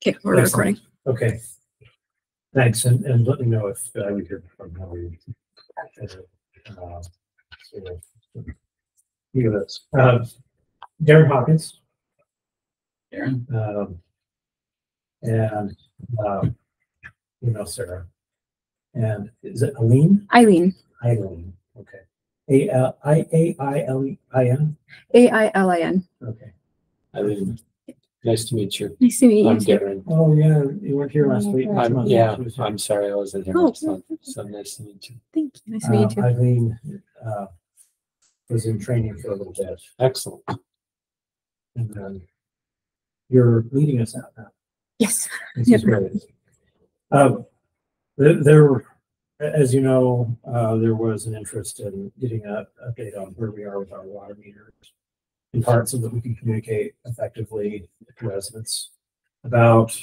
Okay, we're recording. Okay. Thanks, and let me know if we hear from Hillary. Look at this. Darren Hawkins. Darren. And Sarah. And is it Eileen? Eileen. Eileen. Okay. A-I-A-I-L-I-N? A-I-L-I-N. Okay. Eileen. Nice to meet you. Nice to meet you. I'm Darren. Oh, yeah. You weren't here last week. I'm sorry I wasn't here last month. So nice to meet you. Thank you. Nice to meet you. Eileen was in training for a little bit. Excellent. And then you're leading us out now. Yes. This is great. There, as you know, there was an interest in getting an update on where we are with our water meters, in part so that we can communicate effectively with residents about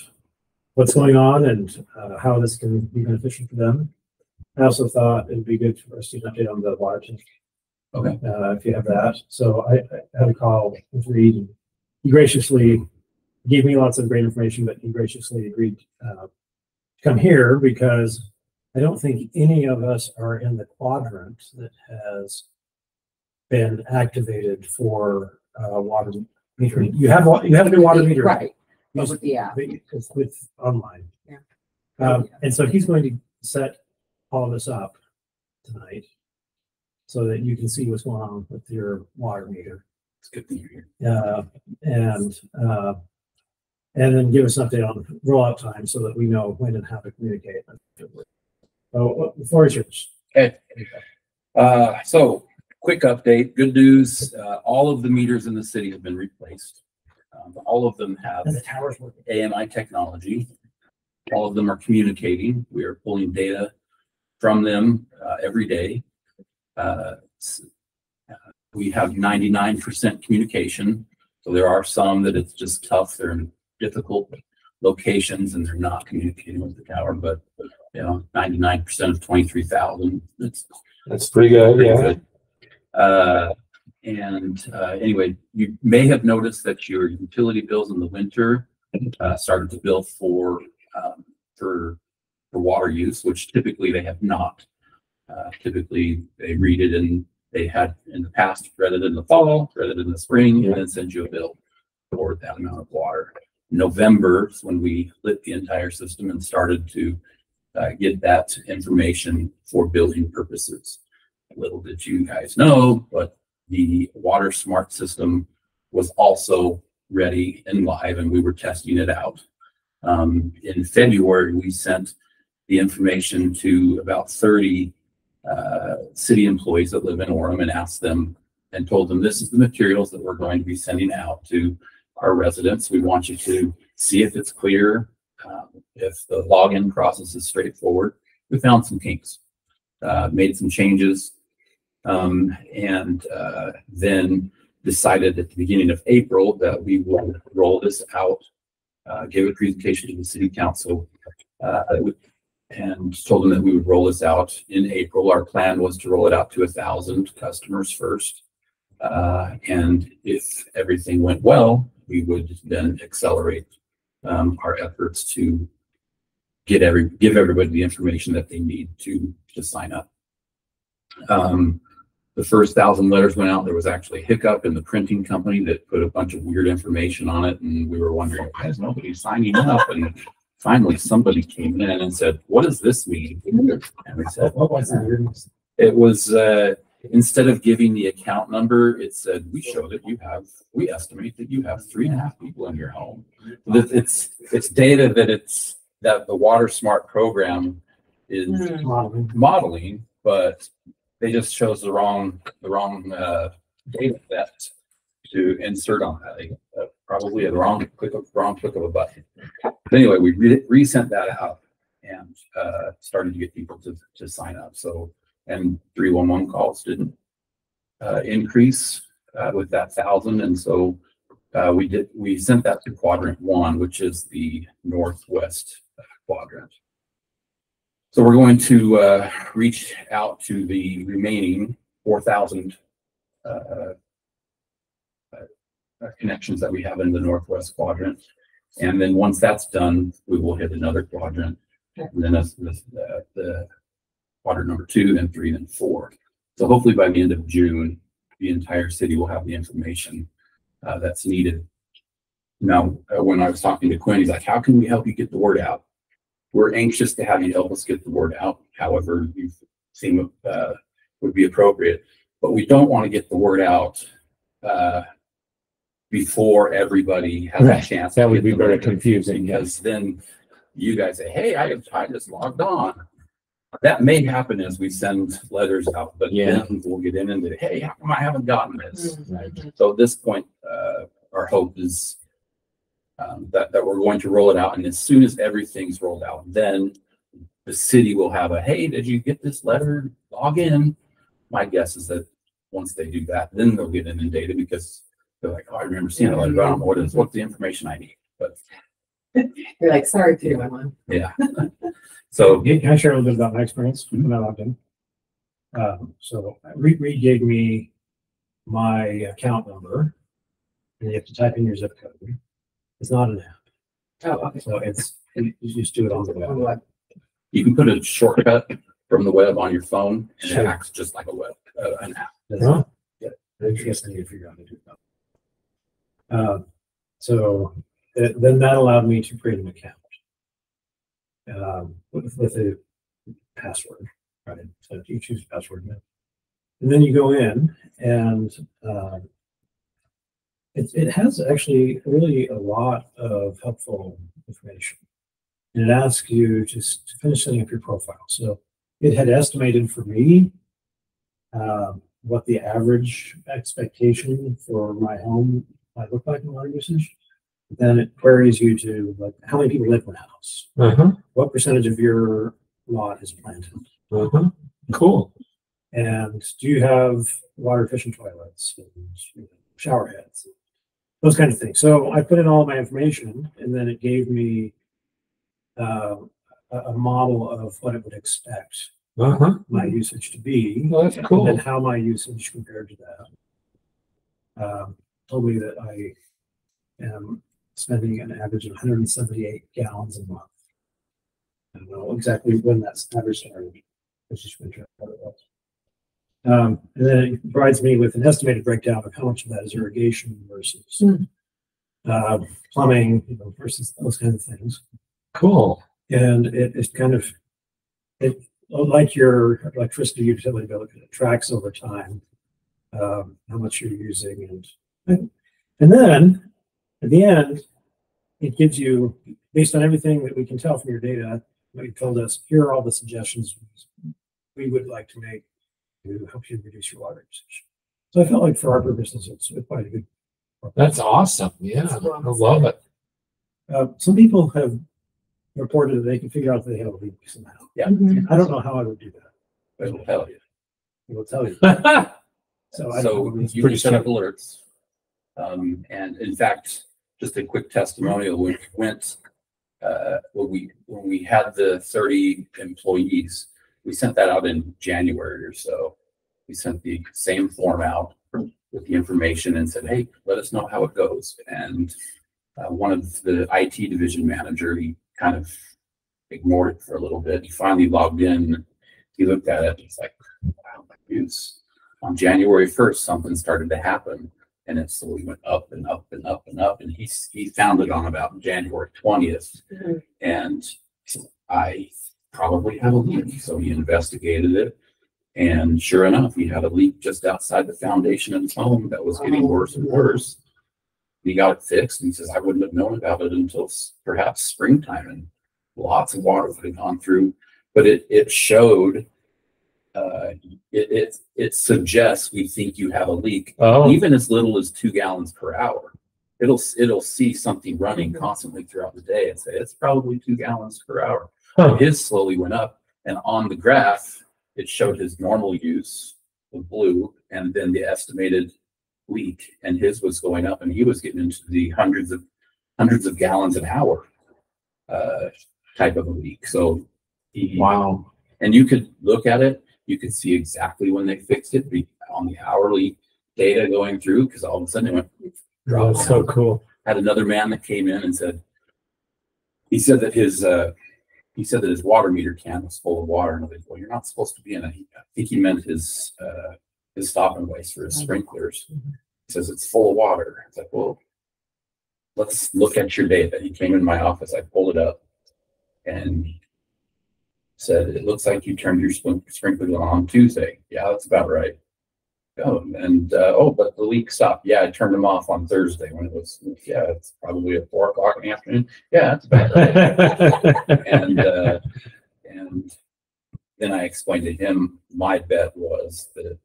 what's going on and how this can be beneficial for them. I also thought it would be good for us to update on the water tank. Okay. If you have that. So I had a call with Reed, and he graciously gave me lots of great information, but he graciously agreed to come here because I don't think any of us are in the quadrant that has been activated for water metering. You have a new water meter, right? Yeah, it's with online. Yeah. And so he's going to set all of this up tonight so that you can see what's going on with your water meter. It's good to hear. And then give us an update on rollout time so that we know when and how to communicate. So the floor is yours. Okay. So quick update. Good news. All of the meters in the city have been replaced. All of them have And the tower's working. AMI technology. All of them are communicating. We are pulling data from them every day. We have 99% communication. So there are some that it's just tough. They're in difficult locations and they're not communicating with the tower, but 99% of 23,000. That's pretty good. Good. Anyway, you may have noticed that your utility bills in the winter started to bill for water use, which typically they have not. Typically, they read it and they had in the past read it in the fall, read it in the spring, and then send you a bill for that amount of water. November is when we lit the entire system and started to get that information for billing purposes. Little did you guys know, but the Water Smart system was also ready and live, and we were testing it out. In February, we sent the information to about 30 city employees that live in Orem and asked them and told them this is the materials that we're going to be sending out to our residents. We want you to see if it's clear, if the login process is straightforward. We found some kinks, made some changes, and then decided at the beginning of April that we would roll this out, give a presentation to the city council, and told them that we would roll this out in April. Our plan was to roll it out to 1,000 customers first. And if everything went well, we would then accelerate our efforts to give everybody the information that they need to sign up. The first 1,000 letters went out. There was actually a hiccup in the printing company that put a bunch of weird information on it, and we were wondering, why is nobody signing up? And finally, somebody came in and said, "What does this mean?" And we said, What was that? it was instead of giving the account number, it said, we estimate that you have 3.5 people in your home. It's data that the Water Smart program is modeling, but they just chose the wrong data set to insert on that. Probably a wrong click of a button. But anyway, we resent that out and started to get people to sign up. So, and 311 calls didn't increase with that 1,000, and so we sent that to quadrant 1, which is the northwest quadrant. So we're going to reach out to the remaining 4,000 connections that we have in the northwest quadrant And then once that's done, we will hit another quadrant. And then that's the quadrant number 2, then 3, then 4. So hopefully by the end of June, the entire city will have the information that's needed. Now, when I was talking to Quinn, he's like, how can we help you get the word out? We're anxious to have you help us get the word out. However, you seem would be appropriate, but we don't want to get the word out before everybody has a chance. That would be very confusing. Because then you guys say, hey, I just logged on. That may happen as we send letters out, but then we'll get in and say, hey, how come I haven't gotten this? Right. So at this point, our hope is that we're going to roll it out. And as soon as everything's rolled out, then the city will have a, hey, did you get this letter? Log in. My guess is that once they do that, then they'll get inundated because they're like, oh, I remember seeing a letter, but I don't know what's the information I need. But you're like, sorry, 211. Yeah. So can I share a little bit about my experience when I logged in? So Reed gave me my account number, and you have to type in your zip code. It's not an app. Oh, okay. So you just do it on the web. You can put a shortcut from the web on your phone, and it acts just like a web, an app. Huh? Yeah, I guess I need to figure out how to do that. So then that allowed me to create an account with a password, right? So you choose password, and then you go in, and it has actually really a lot of helpful information. And it asks you to finish setting up your profile. So it had estimated for me what the average expectation for my home might look like in water usage. Then it queries you to, like, how many people live in a house? What percentage of your lot is planted? Cool. And do you have water efficient toilets and shower heads? Those kind of things. So I put in all my information, and then it gave me a model of what it would expect my usage to be. Well, that's cool. And how my usage compared to that. Told me that I am spending an average of 178 gallons a month. I don't know exactly when that average started. Let's just what it was. And then it provides me with an estimated breakdown of how much of that is irrigation versus plumbing, versus those kinds of things. Cool. And it's kind of, like your electricity utility bill, it tracks over time how much you're using, and then at the end, it gives you, based on everything that we can tell from your data, what you told us, here are all the suggestions we would like to make to help you reduce your water usage. So I felt like for our purposes, it's quite a good. That's awesome. Yeah, I love it. Some people have reported that they can figure out that they have a leak somehow. Yeah. I don't know how I would do that. But it'll tell you. It will tell you. So you can set up alerts. And in fact, just a quick testimonial, when we went, when we had the 30 employees, we sent that out in January or so. We sent the same form out with the information and said, hey, let us know how it goes. And one of the IT division manager, he kind of ignored it for a little bit. He finally logged in. He looked at it. He's like, wow, my goodness. On January 1st, something started to happen. And it slowly went up and up and up and up. And he found it on about January 20th. And I probably had a leak. So he investigated it. And sure enough, he had a leak just outside the foundation of his home that was getting worse and worse. He got it fixed, and he says, I wouldn't have known about it until perhaps springtime, and lots of water would have gone through. But it showed, it suggests we think you have a leak, even as little as 2 gallons per hour. It'll see something running constantly throughout the day and say, it's probably 2 gallons per hour. His slowly went up, and on the graph, it showed his normal use of blue, and then the estimated leak, and his was going up, and he was getting into the hundreds of gallons an hour type of a leak. So wow. And you could look at it, you could see exactly when they fixed it on the hourly data going through, because all of a sudden it went drop. That's so cool. Had another man that came in and said, he said that his water meter can was full of water, and I was like, well, you're not supposed to be in it. I think he meant his stop and waste for his sprinklers. He says it's full of water. It's like, well, let's look at your data. He came in my office. I pulled it up and said, it looks like you turned your sprinklers on Tuesday. Yeah, that's about right. Oh, and but the leak stopped. Yeah, I turned them off on Thursday when it was. Yeah, it's probably at 4 o'clock in the afternoon. Yeah, that's about right. and then I explained to him my bet was that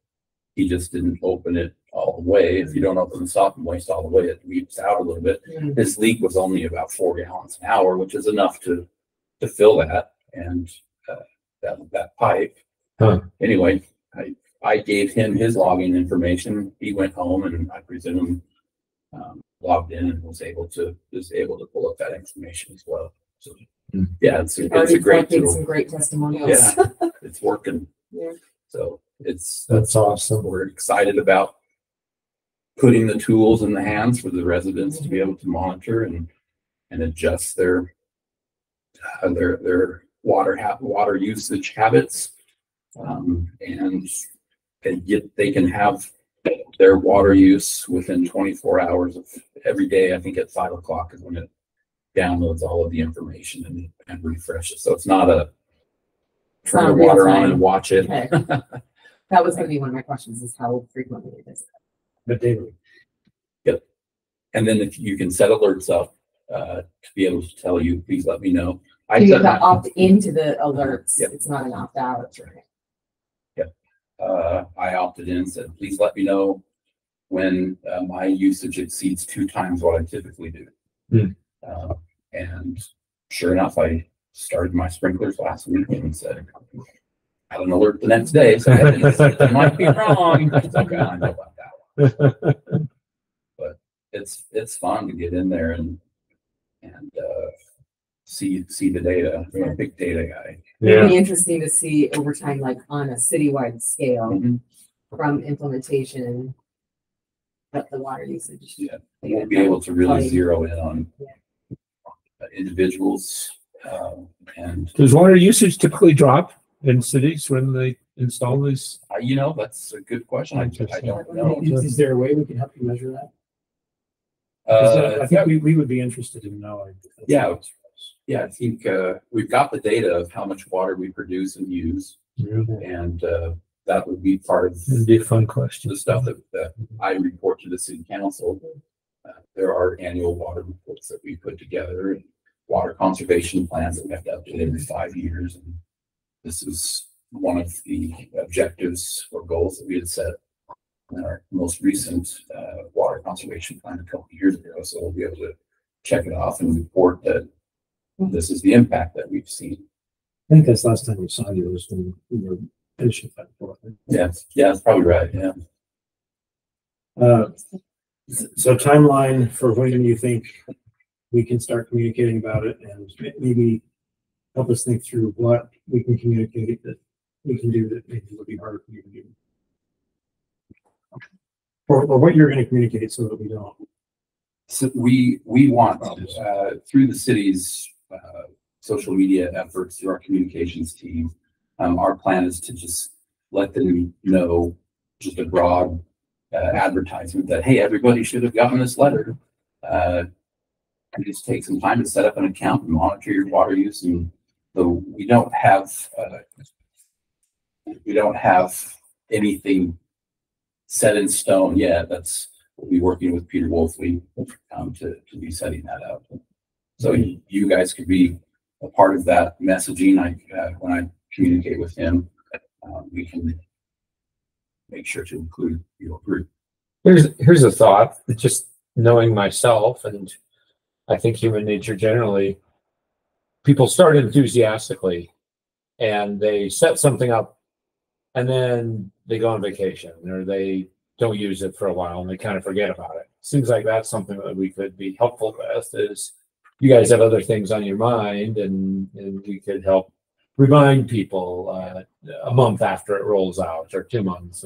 he just didn't open it all the way. If you don't open the stop and waste all the way, it leaks out a little bit. His leak was only about 4 gallons an hour, which is enough to fill that and that pipe. Anyway, I gave him his login information. He went home and I presume logged in and was able to pull up that information as well. So yeah, it's a great tool. Some great testimonials. Yeah, it's working. Yeah. So That's awesome. we're excited about putting the tools in the hands for the residents to be able to monitor and adjust their water usage habits, and they can have their water use within 24 hours of every day. I think at 5 o'clock is when it downloads all of the information and refreshes. So it's not a turn the water on and watch it. Okay. That was going to be one of my questions: is how frequently it is. But daily. Yep. And then if you can set alerts up to be able to tell you, please let me know. You have to opt into the alerts. Yep. It's not an opt out. That's right. Yep. I opted in and said, please let me know when my usage exceeds 2 times what I typically do. And sure enough, I started my sprinklers last week and said, I had an alert the next day, so I might be wrong. It's okay, I know about that one. But it's fun to get in there and see the data. I'm a big data guy. It'd be interesting to see over time, like on a citywide scale, from implementation, what the water usage. Yeah, we'll be able to really zero in on individuals. And does water usage typically drop in cities when they install these? That's a good question. I don't know. Is there a way we can help you measure that? I think we would be interested in knowing. Yeah, I think we've got the data of how much water we produce and use, and that would be part of It'd be a fun question. the stuff that I report to the city council. There are annual water reports that we put together, and water conservation plans that we have to update every 5 years. And this is one of the objectives or goals that we had set in our most recent water conservation plan a couple of years ago. So we'll be able to check it off and report that this is the impact that we've seen. I think that's last time we saw you was when we were finishing that report. Yeah, that's probably right. Yeah. So timeline for when you think we can start communicating about it, and maybe help us think through what we can communicate that we can do that maybe would be harder for you to do. Or what you're going to communicate so that we don't. So we want through the city's social media efforts, through our communications team, our plan is to just let them know, just a broad advertisement that, hey, everybody should have gotten this letter. And just take some time to set up an account and monitor your water use. And so we don't have anything set in stone yet. We'll be working with Peter Wolfley to be setting that up. So you guys could be a part of that messaging. When I communicate with him, we can make sure to include your group. Here's a thought. Just knowing myself, and I think human nature generally, people start enthusiastically and they set something up and then they go on vacation or they don't use it for a while and they kind of forget about it. Seems like that's something that we could be helpful with, is you guys have other things on your mind, and we could help remind people a month after it rolls out, or 2 months,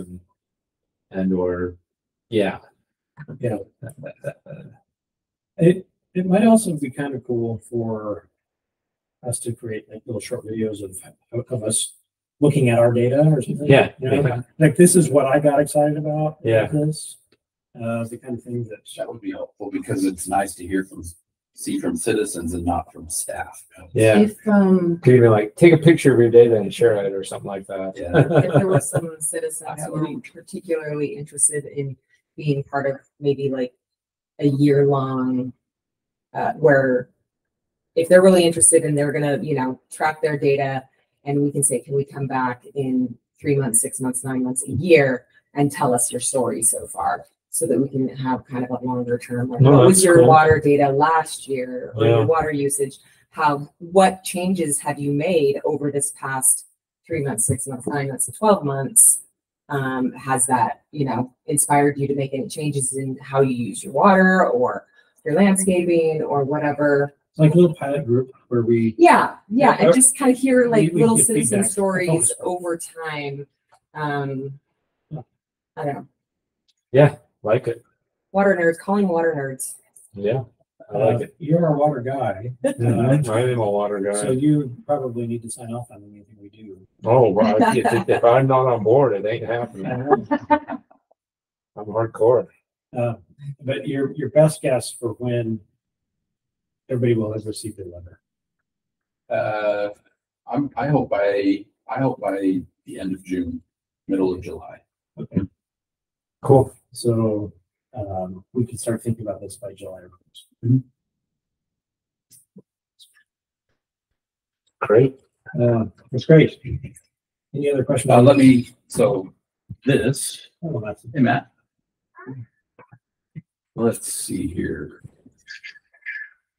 It might also be kind of cool for us to create like little short videos of us looking at our data or something. Yeah. You know, like this is what I got excited about. Yeah. This, the kind of thing That would be helpful because it's nice to see from citizens and not from staff. Yeah. If, Could even like take a picture of your data and share it or something like that. Yeah. if there were some citizens who were particularly interested in being part of maybe like a year-long, where if they're really interested and they're gonna, you know, track their data, and we can say, can we come back in 3 months, 6 months, 9 months, a year, and tell us your story so far, so that we can have kind of a longer term. Like, No, what was that's your cool. water data last year, or Yeah. your water usage? What changes have you made over this past 3 months, 6 months, 9 months, and 12 months? Has that, you know, inspired you to make any changes in how you use your water or your landscaping or whatever? It's like a little pilot group where we. Yeah, and just kind of hear like we little get citizen feedback. stories over time. I don't know. Yeah, like it. Water nerds, calling water nerds. Yeah, I like it. You're our water guy. Mhm. I am a water guy. So you probably need to sign off on anything we do. Oh, well, if I'm not on board, it ain't happening. I'm hardcore. But your best guess for when everybody will have received their letter. I hope by the end of June, middle of July. Okay. Cool. So we can start thinking about this by July. Or mm-hmm. Great. That's great. Any other questions? So this, Oh, that's hey Matt. Let's see here.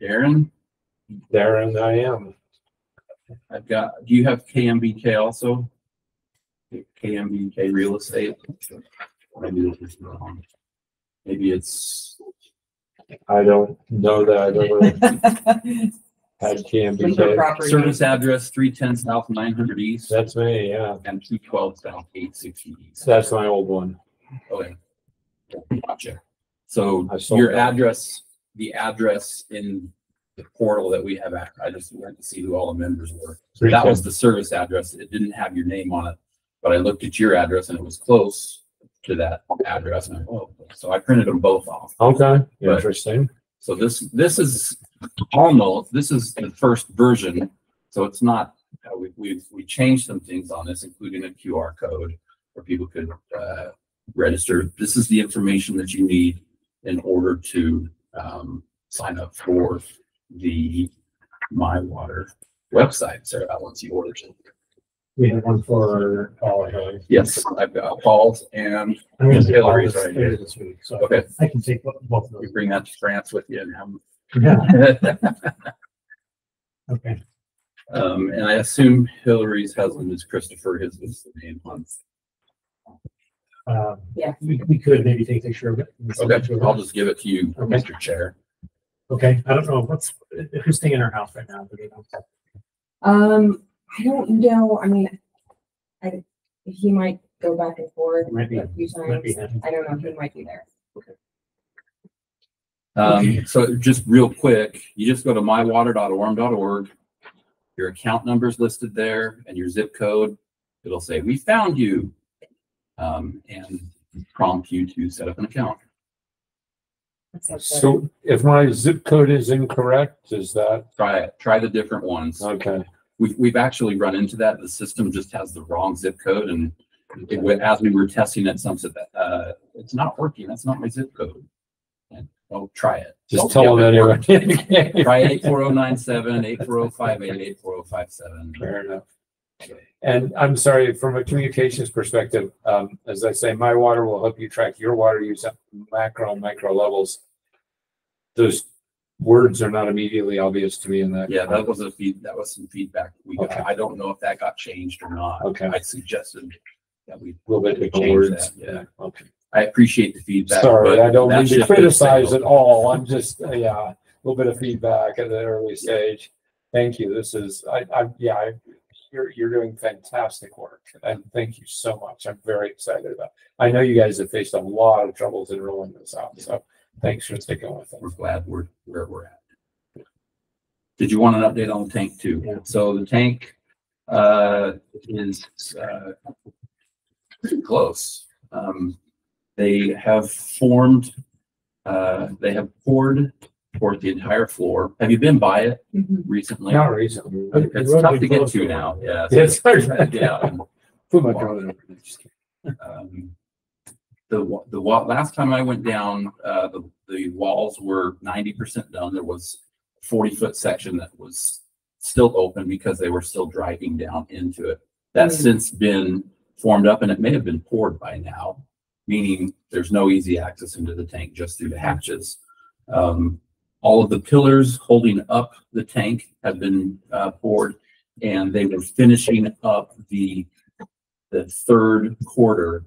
Darren, Darren, I am. do you have KMBK also? KMBK real estate? Maybe this is wrong. Maybe it's. I don't know that I've ever had Liquor KMBK. property. Service address 310 South 900 East That's me, yeah. and 212 South 860 East. That's my old one. Okay. Gotcha. So I sold your that. address, the address in the portal that we have, I just wanted to see who all the members were. So that was the service address. It didn't have your name on it, but I looked at your address and it was close to that address. And so I printed them both off. Okay, But- interesting. So this is almost, this is the first version. So it's not, we changed some things on this, including a QR code where people could register. This is the information that you need in order to sign up for the My Water website. Sarah, once you order it. we have one for Paul. Yes, I've got Paul's and I'm going to Hillary's this right here. this week, so Okay. I can take both of You those. bring that to France with you and have Yeah. Okay. and I assume Hillary's husband is Christopher. His was the name on. Yeah. We could maybe take a picture of it. and send it Okay, to I'll her. just give it to you, Okay. Mr. Chair. Okay, I don't know who's staying in our house right now. Do we know? I don't know. I mean, he might go back and forth Might be- a few might be times. him. I don't know. He might be there. So just real quick, you just go to mywater.orem.org. Your account number is listed there and your zip code. It'll say, we found you. And prompt you to set up an account. So if my zip code is incorrect, is that Try it. Try the different ones. okay? We've actually run into that. The system just has the wrong zip code, and as we were testing it, some said that it's not working. That's not my zip code. And try it. Just Don't tell them give it. anyway. Try 84097, 84058, 84057. Fair enough. And I'm sorry, from a communications perspective, as I say, My Water will help you track your water use at macro and micro levels. Those words are not immediately obvious to me in that. Yeah, that was some feedback we got. Okay. I don't know if that got changed or not. Okay. I suggested that we A little bit we different change words. that. Yeah. Okay. I appreciate the feedback. Sorry, but I don't that mean to ship has criticize sailed. at all. I'm just, a little bit of feedback at the early stage. Thank you. This is, you're doing fantastic work, and thank you so much. I'm very excited about it. I know you guys have faced a lot of troubles in rolling this out, so thanks for sticking with it. We're glad we're where we're at. Did you want an update on the tank too? Yeah. So the tank is pretty close. They have formed, they have poured the entire floor. Have you been by it recently? Not recently. It's tough to get to now. Yeah. Yeah, it's hard. Yeah. Put my drone over. Just kidding. The last time I went down, the walls were 90% done. There was 40-foot section that was still open because they were still driving down into it. That's since been formed up, and it may have been poured by now, meaning there's no easy access into the tank just through the hatches. All of the pillars holding up the tank have been poured, and they were finishing up the third quarter,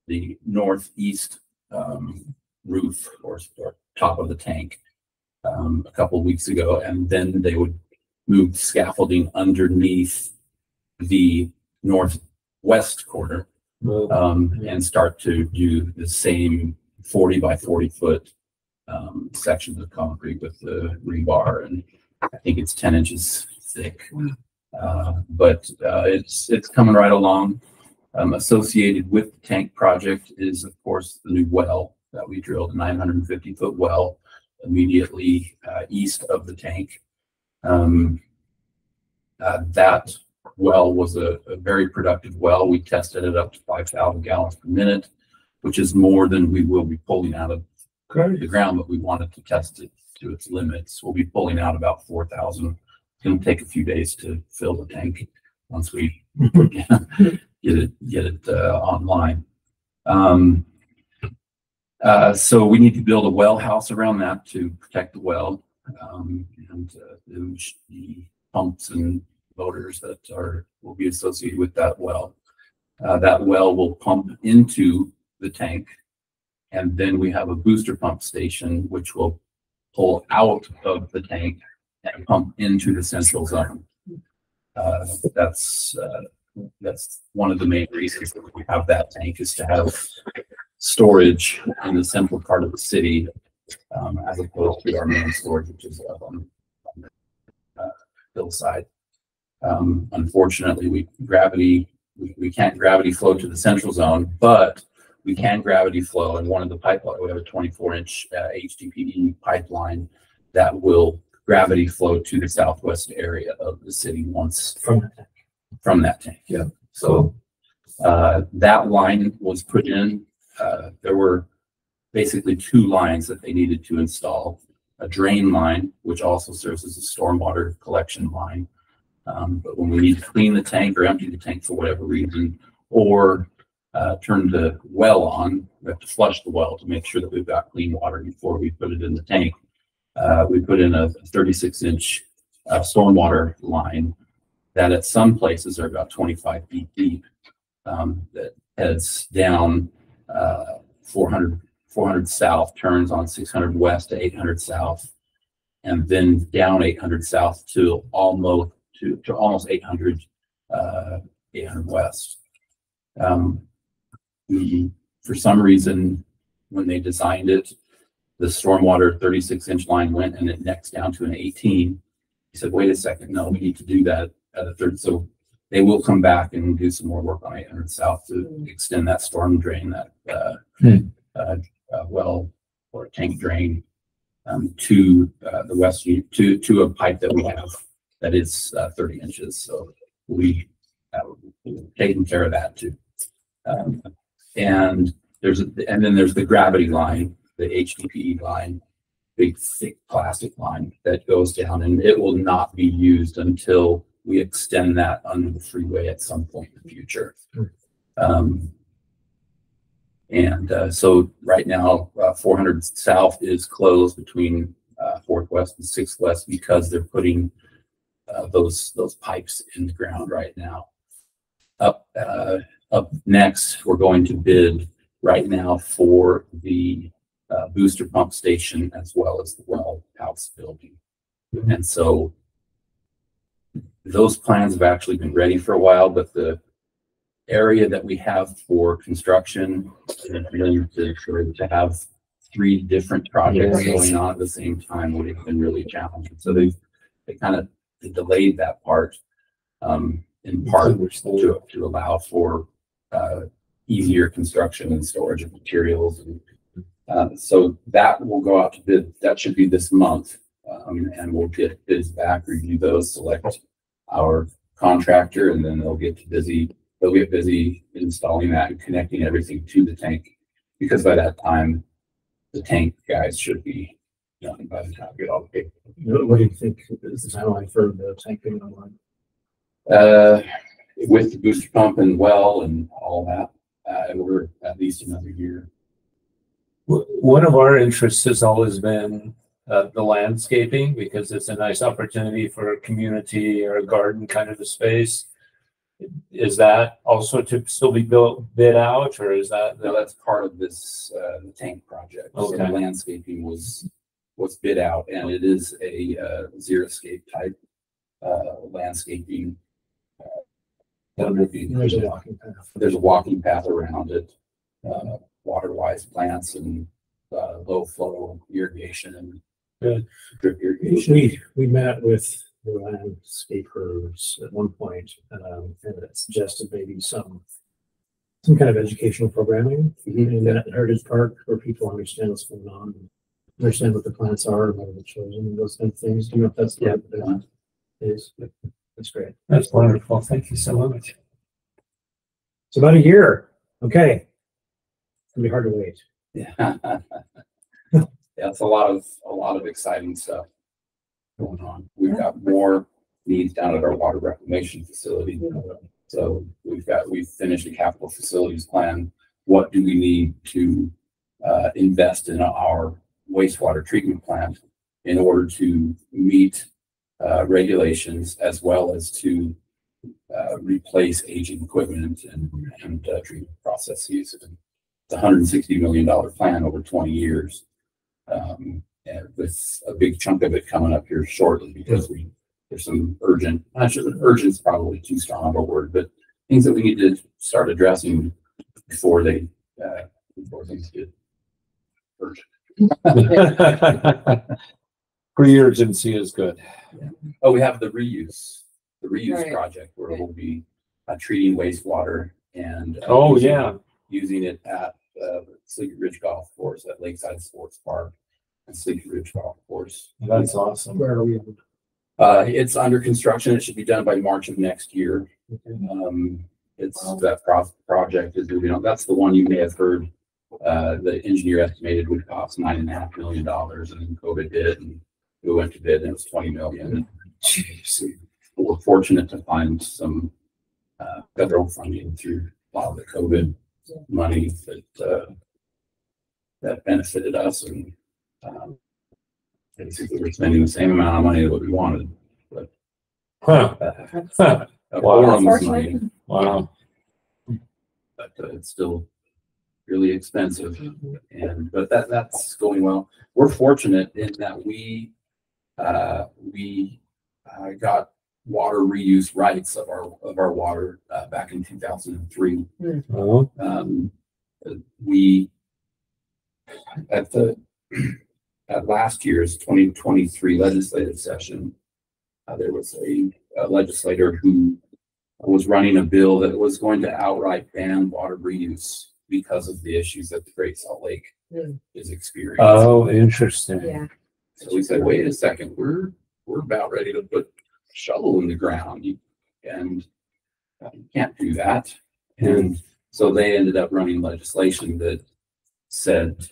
the northeast roof or top of the tank a couple of weeks ago, and then they would move scaffolding underneath the northwest quarter and start to do the same 40 by 40 foot sections of concrete with the rebar, and I think it's 10 inches thick. But it's coming right along. Associated with the tank project is, of course, the new well that we drilled, a 950-foot well immediately east of the tank. That well was a very productive well. We tested it up to 5,000 gallons per minute, which is more than we will be pulling out of the ground, but we wanted to test it to its limits. We'll be pulling out about 4,000. It's going to take a few days to fill the tank once we get it online. So we need to build a well house around that to protect the well, and the pumps and motors that will be associated with that well. That well will pump into the tank, and then we have a booster pump station which will pull out of the tank and pump into the central zone. That's one of the main reasons that we have that tank, is to have storage in the central part of the city, as opposed to our main storage, which is up on the hillside. Unfortunately, we can't gravity flow to the central zone, but we can gravity flow in one of the pipelines. We have a 24-inch HDPE pipeline that will gravity flow to the southwest area of the city once from that tank. Yeah. So that line was put in. There were basically two lines that they needed to install: a drain line, which also serves as a stormwater collection line. But when we need to clean the tank or empty the tank for whatever reason, or turn the well on, we have to flush the well to make sure that we've got clean water before we put it in the tank. We put in a 36-inch stormwater line that at some places are about 25 feet deep, that heads down 400 south, turns on 600 west to 800 south, and then down 800 south to almost 800 west. For some reason, when they designed it, the stormwater 36-inch line went and it necks down to an 18. He said, wait a second, no, we need to do that at a third. So they will come back and do some more work on 800 south to extend that storm drain, that well or tank drain to the west, to a pipe that we have that is 30 inches. So we taken care of that too. And then there's the gravity line, the HDPE line, big thick plastic line that goes down, and it will not be used until we extend that under the freeway at some point in the future. So right now, 400 south is closed between 4th West and 6th West because they're putting those pipes in the ground right now. Up next, we're going to bid right now for the booster pump station as well as the well house building. And so those plans have actually been ready for a while, but the area that we have for construction to have 3 different projects going on at the same time would have been really challenging. So they've kind of delayed that part, in part to allow for easier construction and storage of materials. And so that will go out to bid. That should be this month, and we'll get bids back, review those, select our contractor, and then they'll get busy installing that and connecting everything to the tank, because by that time the tank guys should be done by the time we get all the paper. What do you think is the timeline for the tank being online? With the booster pump and well and all that, we're at least another year. One of our interests has always been the landscaping, because it's a nice opportunity for a community or a garden kind of a space. Is that also to still be bid out, or is that? No, that's part of this the tank project. Okay. So the landscaping was bid out, and it is a xeriscape type landscaping. There's a walking path. There's a walking path around it, water-wise plants and low flow irrigation and drip irrigation. We met with the landscapers at one point, and it suggested maybe some kind of educational programming in that Heritage Park, where people understand what's going on, and understand what the plants are, and what they're chosen, and those kind of things. Do you know if that's the is? That's great. That's wonderful. Thank you so much. It's about a year. Okay. It's gonna be hard to wait. Yeah. Yeah, it's a lot of exciting stuff going on. We've got more needs down at our water reclamation facility. So we've finished a capital facilities plan. What do we need to invest in our wastewater treatment plant in order to meet regulations, as well as to replace aging equipment and treatment processes? It's a $160 million plan over 20 years. And with a big chunk of it coming up here shortly, because there's some urgent's probably too strong of a word, but things that we need to start addressing before things get urgent. Pre-urgency is good. Yeah. Oh, we have the reuse Right. project, where we'll be treating wastewater and using it at Sleepy Ridge Golf Course, at Lakeside Sports Park and Sleepy Ridge Golf Course. That's awesome. Where are we? It's under construction. It should be done by March of next year. That project is moving on. That's the one you may have heard. The engineer estimated would cost $9.5 million, and then COVID hit, and we went to bid, and it was $20 million. We're fortunate to find some federal funding through a lot of the COVID money that benefited us, and basically we're spending the same amount of money that we wanted, but money. Wow. But it's still really expensive, but that's going well. We're fortunate in that we got water reuse rights of our water back in 2003. We at last year's 2023 legislative session, there was a legislator who was running a bill that was going to outright ban water reuse because of the issues that the Great Salt Lake is experiencing. Oh, interesting. Yeah. So we said, wait a second, we're about ready to put a shovel in the ground, and you can't do that. And so they ended up running legislation that said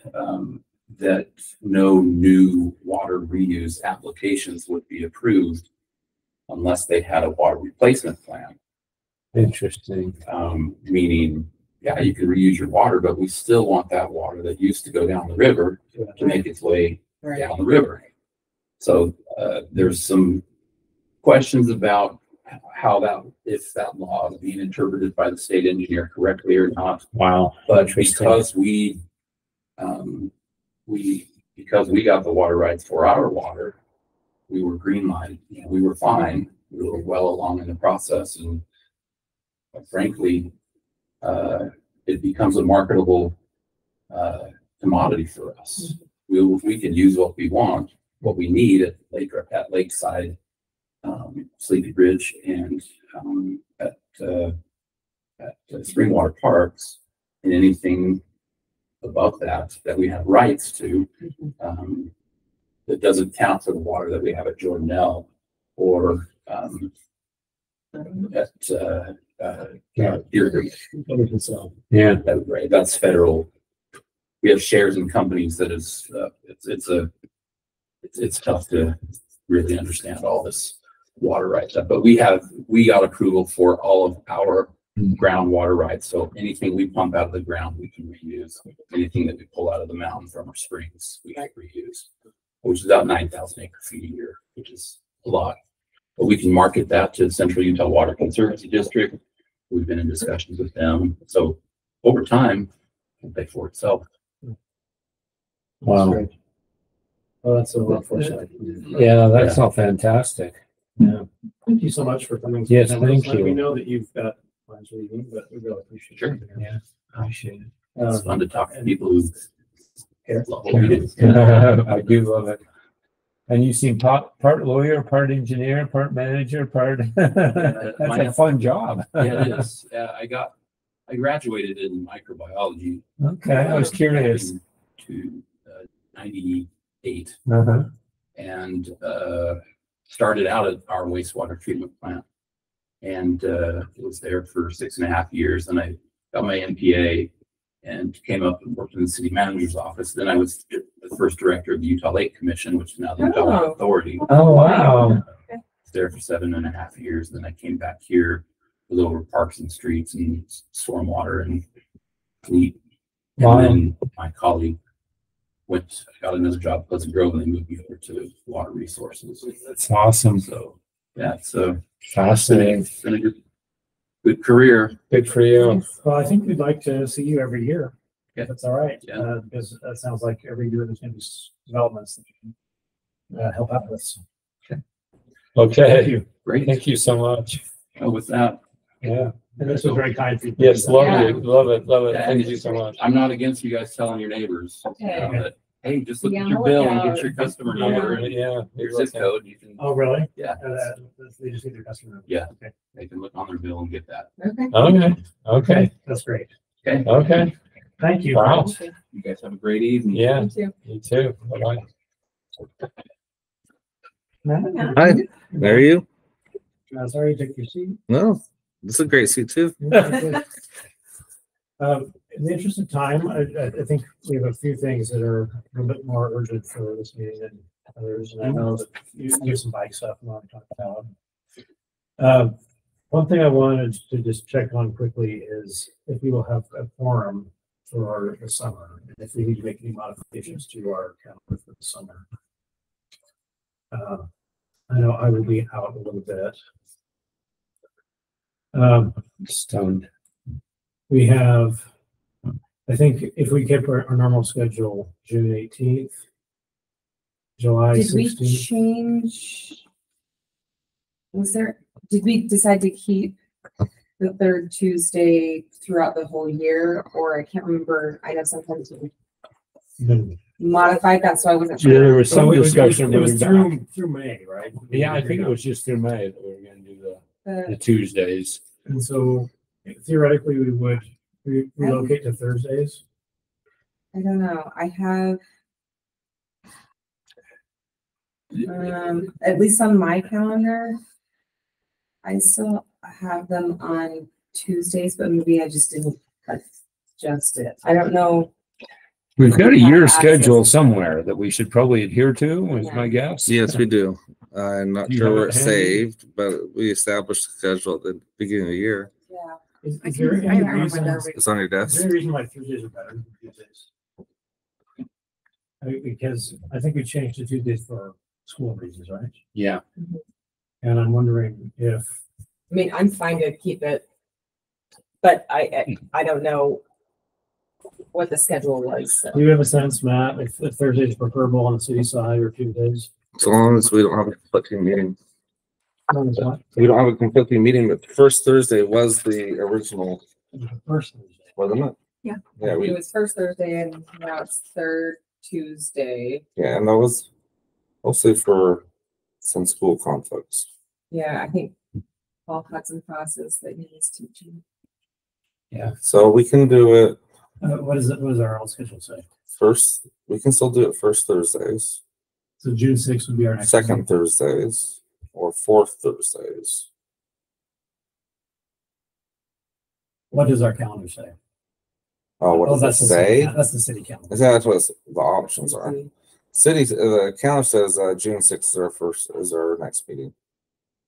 that no new water reuse applications would be approved unless they had a water replacement plan. Interesting. Meaning, yeah, you can reuse your water, but we still want that water that used to go down the river to make its way down the river. So there's some questions about if that law is being interpreted by the state engineer correctly or not. Wow. But because we got the water rights for our water, we were green lighted. We were fine. We were well along in the process, and frankly, it becomes a marketable commodity for us. We can use what we want, what we need at Lakeside Sleepy Ridge and at Springwater Parks, and anything above that we have rights to, that doesn't count for the water that we have at Jordanelle or at Deer Creek. So Yeah. right, that's federal. We have shares in companies that is it's tough to really understand all this water rights stuff. But we got approval for all of our groundwater rights. So anything we pump out of the ground, we can reuse. Anything that we pull out of the mountain from our springs, we can reuse, which is about 9,000 acre feet a year, which is a lot. But we can market that to Central Utah Water Conservancy District. We've been in discussions with them. So over time, it'll pay for itself. Wow. Well, that's so unfortunate. Yeah, that's all fantastic. Yeah. Thank you so much for coming. Yes, And thank we you. know that you've got plans for the evening, but we really appreciate Sure. it. Yeah, appreciate it. It's fun to talk to people who Care. love what we do. I do love it. And you seem part lawyer, part engineer, part manager, part. That's a fun job. Yeah, it is. I graduated in microbiology. Okay, I was curious. To 98 Uh-huh. and started out at our wastewater treatment plant, and was there for 6.5 years. Then I got my MPA and came up and worked in the city manager's office. Then I was the first director of the Utah Lake Commission, which is now the Utah Lake Authority. Oh, wow. Was there for 7.5 years. Then I came back here, was over parks and streets and stormwater and fleet. And Wow. then my colleague got another job at Pleasant Grove, and they moved me over to water resources. That's awesome. So yeah, Fascinating. it's been a good career. Good for you. Well, I think we'd like to see you every year. Yeah. If that's all right. Yeah. Because that sounds like every year there's going to be developments that you can help out with. Thank Okay. you. Great. Thank you so much. With that, Yeah. And this was very kind of you. Yes, love Yeah. it. Love it. Love it. Yeah, Thank you so much. I'm not against you guys telling your neighbors. Okay. That, hey, just look Be at on your the bill and lookout. get your customer number and Yeah. your zip code. You can, Oh, really? yeah, They just need their customer. Yeah. Okay. they can look on their bill and get that. Okay. Okay. Okay. That's great. Okay. Okay. Thank you. Wow. You guys have a great evening. Yeah. Me too. You too. Bye-bye. Hi, there you. Sorry, take your seat. No, this is a great seat too. In the interest of time, I think we have a few things that are a little bit more urgent for this meeting than others, and I know that you have some bike stuff you want to talk about. One thing I wanted to just check on quickly is if we will have a forum for the summer, and if we need to make any modifications to our calendar for the summer. I know I will be out a little bit. Stoned. We have, I think if we kept our normal schedule, June 18th, July Did we 16th. change? Did we decide to keep the third Tuesday throughout the whole year? Or I can't remember. I know sometimes we modified that, so I wasn't Yeah, sure. there was some So discussion. it was moving back. through May, right? Yeah, I think it was just through May that we were going to do the The- Tuesdays. And so theoretically, we would relocate to Thursdays. I don't know. I have at least on my calendar, I still have them on Tuesdays, but maybe I just didn't adjust it. I don't know. We've got a Yeah, year access. schedule somewhere that we should probably adhere to, was my guess. Yes, we do. I'm not You sure have where it it's handy? saved, but we established the schedule at the beginning of the year. Yeah. Is I there can- any I remember reason? there Is It's on your desk. there any reason why Thursdays are better than Tuesdays? Because I think we changed to Tuesdays for school reasons, right? Yeah. And I'm wondering if, I mean, I'm fine to keep it, but I don't know what the schedule was. So. do you have a sense, Matt, if Thursdays is preferable on the city side or Tuesdays? So long as we don't have a conflicting meeting. No, it's not. We don't have a conflicting meeting, but the first Thursday was the original, First Thursday. wasn't it? Yeah. Yeah, It was first Thursday and now it's third Tuesday. and that was mostly for some school conflicts. Yeah, I think Paul had some classes that he was teaching. So we can do it What is it? What does our old schedule say? first, we can still do it first Thursdays, So June 6th would be our next. second meeting. Thursdays, or fourth Thursdays. What does our calendar say? Oh, what does it that's the city say? That's the city calendar. Is that what the options are? City, the calendar says June 6th is our next meeting.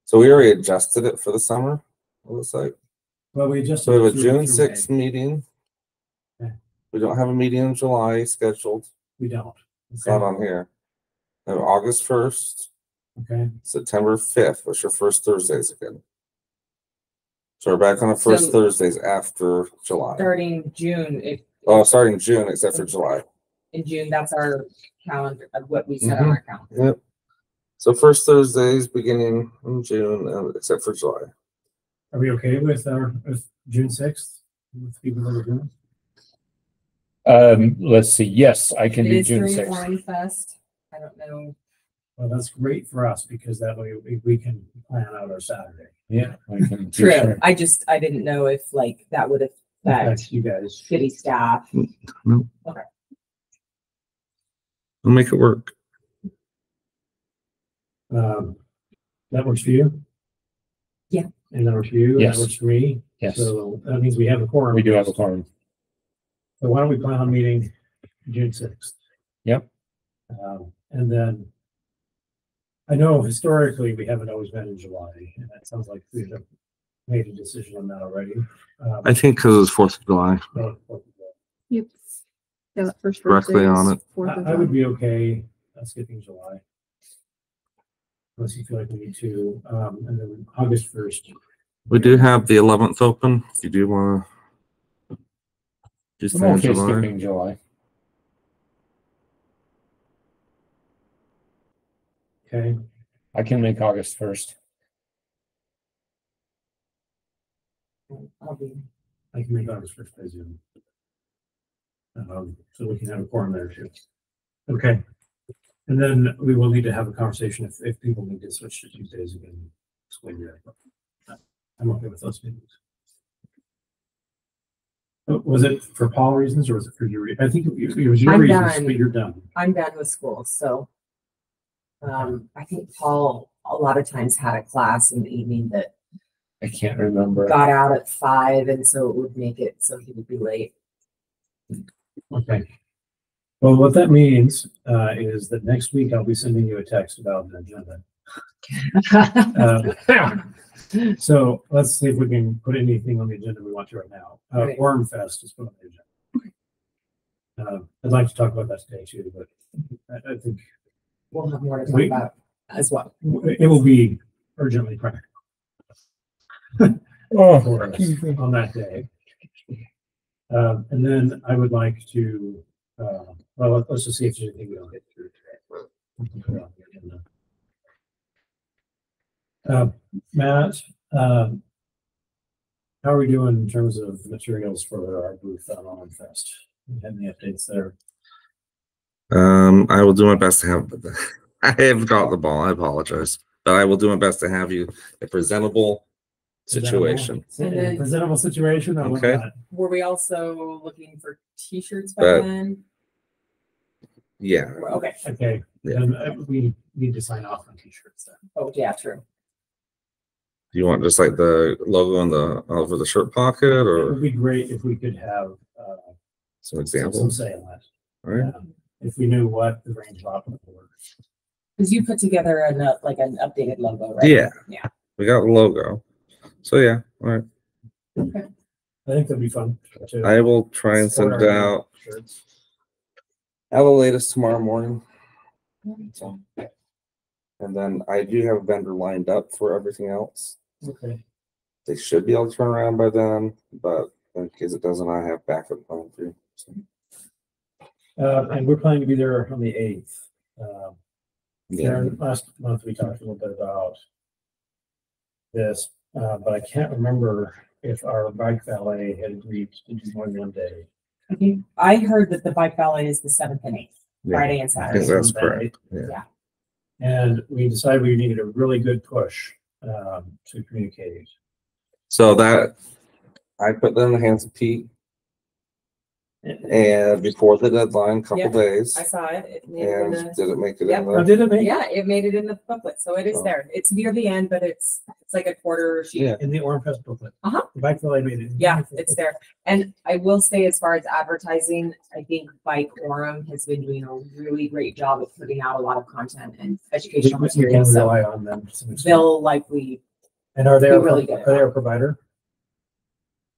So we already adjusted it for the summer, it looks like. Well, we just. So we have a June 6th meeting. Okay. We don't have a meeting in July scheduled. We don't. It's not on here. We have August 1st, Okay. September 5th, which are first Thursdays again. So we're back on the first So- Thursdays after July. Starting June, Oh, starting June except for July. in June, that's our calendar of what we set on our calendar. Yep. So first Thursdays beginning in June, except for July. Are we okay with June 6th? With people that are doing? Let's see. Yes, I can It do is June during 6th. Oremfest. I don't know. Well, that's great for us because that way we can plan out our Saturday. Yeah, I can. do True. sure. I didn't know if like that would affect That's you guys. city staff. We'll make it work. That works for you? Yeah. And that works for you? and Yes. That works for me? Yes, So that means we have a quorum. we do have a quorum. So why don't we plan on meeting June 6th? Yep. And then I know historically we haven't always met in July, and that sounds like we have made a decision on that already. I think because it's 4th of July. Yep. Yeah, that first Directly Thursday on is it. 4th of I would July. be okay skipping July. Unless you feel like we need to, and then August 1st. We do have the 11th open. If you do want to do I'm things in okay July. skipping July. Okay, I can make August 1st. I'll be. I can make August 1st by Zoom. So we can have a quorum there too. Okay. And then we will need to have a conversation if people need to switch to Tuesdays again. Explain that. I'm okay with those meetings. Was it for Paul reasons or was it for your? I think it was your I'm reasons, done. but you're done. I'm done with school, so. I think Paul a lot of times had a class in the evening that I can't remember. got out at 5, and so it would make it so he would be late. Okay. Well, what that means is that next week I'll be sending you a text about the agenda. So let's see if we can put anything on the agenda we want to right now. Right. Oremfest is put on the agenda. I'd like to talk about that today too, but I think We'll have more to talk Wait. about as well. it will be urgently practical for us on that day. And then I would like to, well, let's just see if there's anything we don't get through today. We can put it on the agenda. Matt, how are we doing in terms of materials for our booth on Oremfest? You have any updates there? I will do my best to have. I have got the ball. I apologize, but I will do my best to have you a presentable situation. Presentable situation. I want Okay. that. Were we also looking for t-shirts by But- then? Yeah. Okay. Okay, Yeah. then we need to sign off on t-shirts then. Oh, yeah, true. Do you want just like the logo on the over the shirt pocket, It or would be great if we could have some some examples? say on that. All right. If we knew what the range of options were. Because you put together an updated logo, right? Yeah. Yeah. We got the logo. So yeah. All right. I think that'd be fun. to I will try and support send it our out shirts. at the latest tomorrow morning. So, and then I do have a vendor lined up for everything else. Okay. They should be able to turn around by then, but in case it doesn't, I have backup plan too. So, And we're planning to be there on the 8th. yeah. Karen, last month we talked a little bit about this, but I can't remember if our bike valet had agreed to do more than one day. I think I heard that the bike ballet is the 7th and 8th, Yeah. Friday and I think Saturday. that's That correct. day. Yeah. And we decided we needed a really good push to communicate. So that, I put that in the hands of Pete and before the deadline, couple Yep. days. I saw it. It made it in And the, did it make it Yep. in Oh, the? did it make yeah, it made it in the booklet, so it is Oh. there. It's near the end, but it's like a quarter sheet. Yeah. in the Oremfest booklet? Uh-huh. The Bike Valley made it. Yeah, it's there. And I will say, as far as advertising, I think Bike Orem has been doing a really great job of putting out a lot of content and educational We can materials. So rely on them. to some extent. they'll likely, And are they be a really good. are they a provider?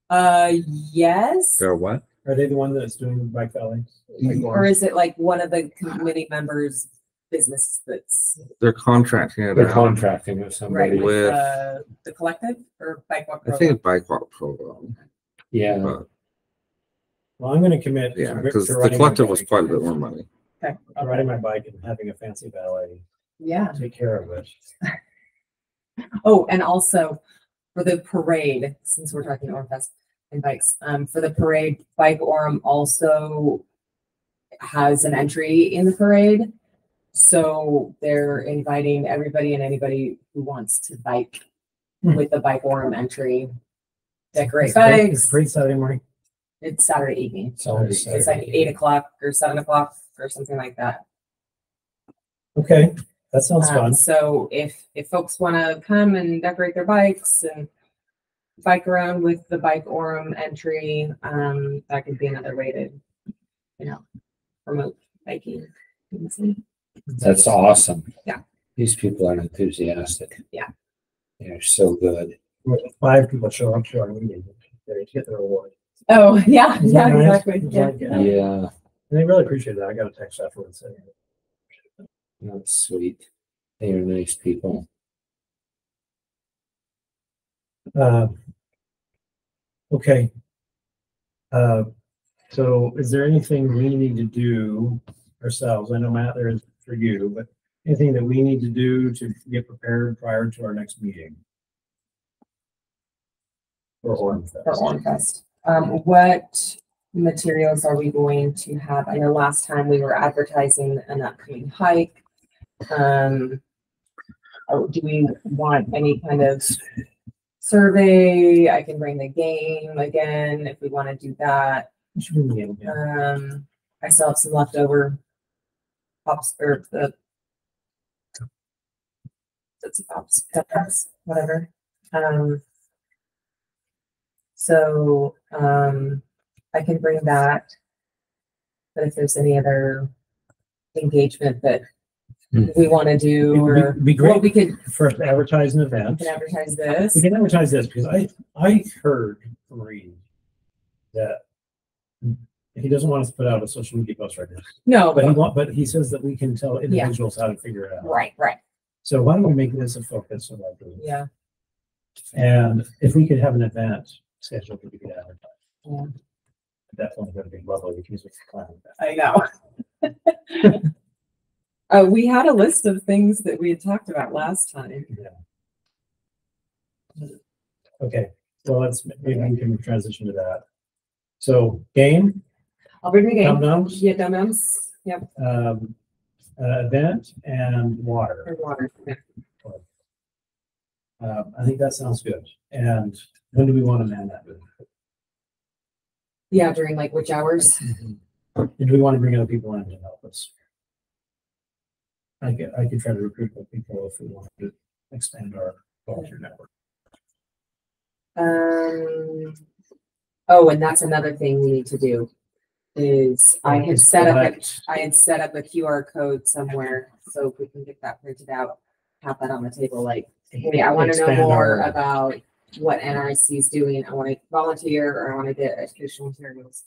yes. They're what? Are they the one that's doing Bike Valley? Or is it like one of the committee members' business that's They're contracting it They're out. contracting with somebody. right with With- the collective or Bike Walk? I think bike walk program. Yeah. But Well, I'm going to commit. yeah, to because the riding my collective was bike. quite a bit more money. Okay. To riding my bike and having a fancy valet Yeah. take care of it. Oh, and also for the parade, since we're talking Oremfest and bikes, for the parade, Bike Orem also has an entry in the parade. So they're inviting everybody and anybody who wants to bike with the Bike Orem entry. Decorate It's bikes. great Saturday morning. It's Saturday evening. So It's like 8 o'clock or 7 o'clock or something like that. Okay, that sounds fun. So if folks want to come and decorate their bikes and bike around with the Bike Orem entry, that could be another way to, promote biking in the city. That's awesome. Yeah. These people are enthusiastic. Yeah. They're so good. 5 people show up to our meeting. They get their award. Oh, yeah, Isn't yeah, that nice? exactly. It's Yeah. like, Yeah, And they really appreciate that. I got a text afterwards saying, that's sweet. They are nice people. okay. So is there anything we need to do ourselves? I know, Matt, there is for you, but anything that we need to do to get prepared prior to our next meeting? For Oremfest. For Oremfest. What materials are we going to have? I know last time we were advertising an upcoming hike. Do we want any kind of survey? I can bring the game again if we want to do that. It should be in the end, yeah. I still have some leftover pops or the peppers, whatever. So I can bring that. But if there's any other engagement that we want to do, or It'd be great well, we could first advertise an event. advertise this. We can advertise this because I heard from Reed that he doesn't want us to put out a social media post right now, No, but he says that we can tell individuals how to figure it out. right. So why don't we make this a focus of our group? Yeah. And if we could have an event scheduled, we could advertise. Yeah. Definitely going to be lovely because it's planning that. I know. We had a list of things that we had talked about last time. Yeah. Okay, well, maybe we can transition to that. So game, I'll bring the game. dum-dums, Yeah, dum-dums. Yep. event and water. And water. Yeah. I think that sounds good. And when do we want to man that? Yeah, during like which hours? And do we want to bring other people in to help us? I could try to recruit more people if we want to expand our volunteer network. Oh, and that's another thing we need to do is I had set up a QR code somewhere, so if we can get that printed out, have that on the table, like, hey, I want to know Expand more our- about what NRC is doing. I want to volunteer or I want to get educational materials.